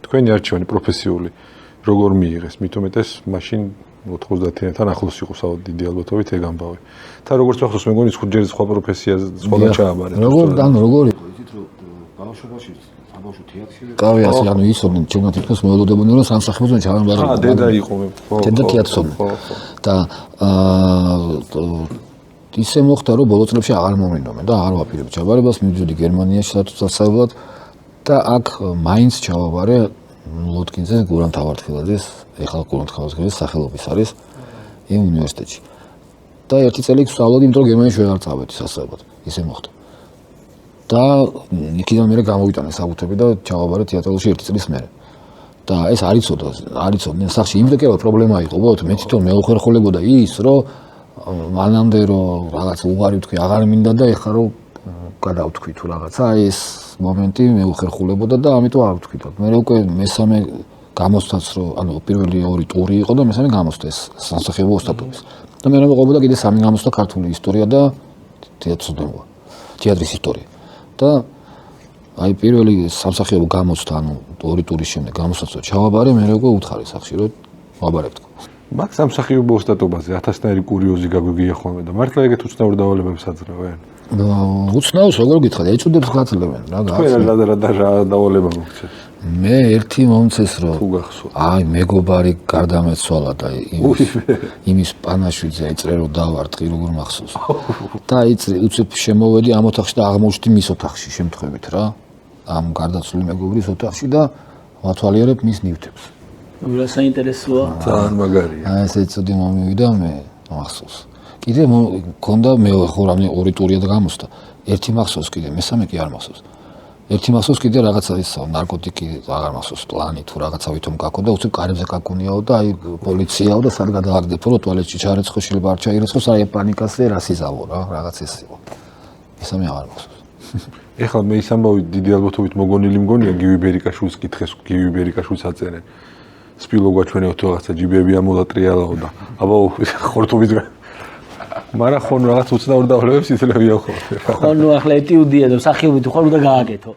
თქვენი არჩევანი პროფესიული როგორ მიიღეს, მით უმეტეს მაშინ 90-იან ახლოს იყო საერთოდ დიდი ალბათობით ეგ ამბავი. და როგორც ახსოვს, მე მგონი ხუთჯერ სხვა პროფესიაზე სხვა ჩააბარეთ. როგორ იცით რომ ბავშვობაში საბავშვო თეატრში კავიას ანუ ისოდნენ ჩვენ თითქოს მოელოდებოდნენ რომ სამსახიობო ჩავამბარე. დედა იყო მე. დედა თეატრსონი. და ისე მოხდა რომ ბოლო წლებში აღარ მომინდომენ და აღარ ვაპირებ ჩაბარებას, მივიდოდი გერმანიაში სათვალსაჩინოდ და აქ მაინც ჩავაბარე ლოტკინზე გურამ თავარტფილაძის, ეხლა გურამ თავარტფილაძის სახელობის არის იმ უნივერსიტეტში. და ერთი წელი ვსწავლობდი, იმიტომ რომ გერმანიაში ვერ წავედი სასწავლებლად, ისე მოხდა. და იქიდან მერე გამოვიტანე საბუთები და ჩავაბარე თეატრალში ერთი წლის მერე. და ეს არიცოდნენ სახში, იმდე კი პრობლემა იყო, ბოთ, მე თვითონ მეუხერხულებოდა ის, რომ მანამდე რომ რაღაც უარი ვთქვი, აღარ მინდა და ეხლა რომ გადავთქვი თუ რაღაცა, ეს მომენტი მეუხერხულებოდა და ამიტომ არ ვთქვი. მე უკვე მესამე გამოცდაც რომ, ანუ პირველი ორი ტური იყო და მესამე გამოცდა ეს სამსახიობო ოსტატობის. და მე მეყობოდა კიდე სამი გამოცდა ქართული ისტორია და თეატროსდენობა, თეატრის ისტორია. და აი პირველი სამსახიობო გამოცდა, ანუ ორი ტურის შემდეგ გამოცდაც ჩავაბარე, მე უკვე უთხარი სახში რომ ვაბარებთ. მაგ სამსახიობო ოსტატობაზე 1000-ნაირი კურიოზი გაგვიგია ხოლმე და მართლა ეგეთ უცნაურ დავალებებს აძლევენ? უცნაურს როგორ გითხრათ, ეჭვდებს გაძლევენ რა რა დავალება მოგცეთ? მე ერთი მომწეს რომ თუ გახსოვთ. აი მეგობარი გარდამეცვალა და იმის პანაშვიძე ეწრე რომ დავარტყი როგორ მახსოვს. და უცებ შემოვედი ამ ოთახში და აღმოჩნდი მის ოთახში შემთხვევით რა. ამ გარდაცვლილი მეგობრის ოთახში და ვათვალიერებ მის ნივთებს. რა საინტერესოა. ძალიან მაგარია. აი ეს ეცოდი მომივიდა მე მახსოვს. კიდე მქონდა მე ხოლმე ორი ტურია და გამოსდა. ერთი მახსოვს კიდე, მესამე კი არ მახსოვს. ერთი მახსოვს კიდე რაღაცა ის ნარკოტიკი აღარ მახსოვს პლანი თუ რაღაცა ვითომ გაქო და უცებ კარებზე გაკუნიაო და აი პოლიციაო და სად გადააგდებო რომ ტუალეტში ჩარეცხო შეიძლება არ ჩაირეცხოს აი პანიკაზე რა სიზავო რა რაღაც ეს იყო. მესამე აღარ მახსოვს. ეხლა მე ის ამბავი დიდი ალბათობით მოგონილი მგონია გივი ბერიკაშვილს კითხეს, გივი ბერიკაშვილს აწერენ. სპილო გვაჩვენებთ რაღაცა ჯიბები ამოლატრიალაო და აბა ხორთობის მაგრამ ხონ რაღაც უცნაურ დავლებებს იძლევია ხოლმე. ხონ ახლა ეტიუდია და სახიობითი ხომ უნდა გააკეთო.